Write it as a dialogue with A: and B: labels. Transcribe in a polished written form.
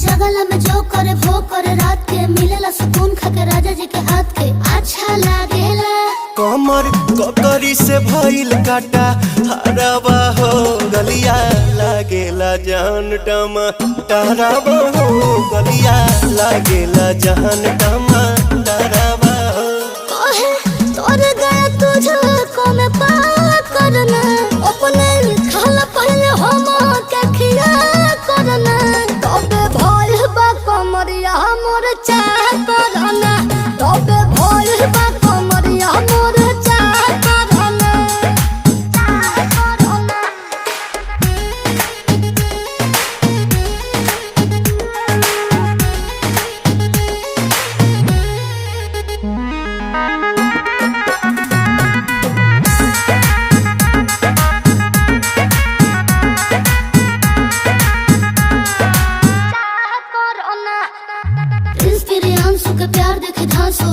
A: जगला में जो करे वो करे रात के मिलेला सुकून खाके राजा जी के हाथ के अच्छा लागेला।
B: कमर ककरी से भइल काटा हराबा हो गलिया लागेला जान टमाटराबा हो गलिया लागेला जान टमाटराबा हो।
A: कहे तोर गया तुझको मैं पार करना अपने खाला पहले हम के खिया करना तबे भइल बा कमरिया मोर चाह करना तबे भइल बा कमरिया मोर चाह करना चाह करना। प्रिंस प्रियांशु के प्यार देखे धांसो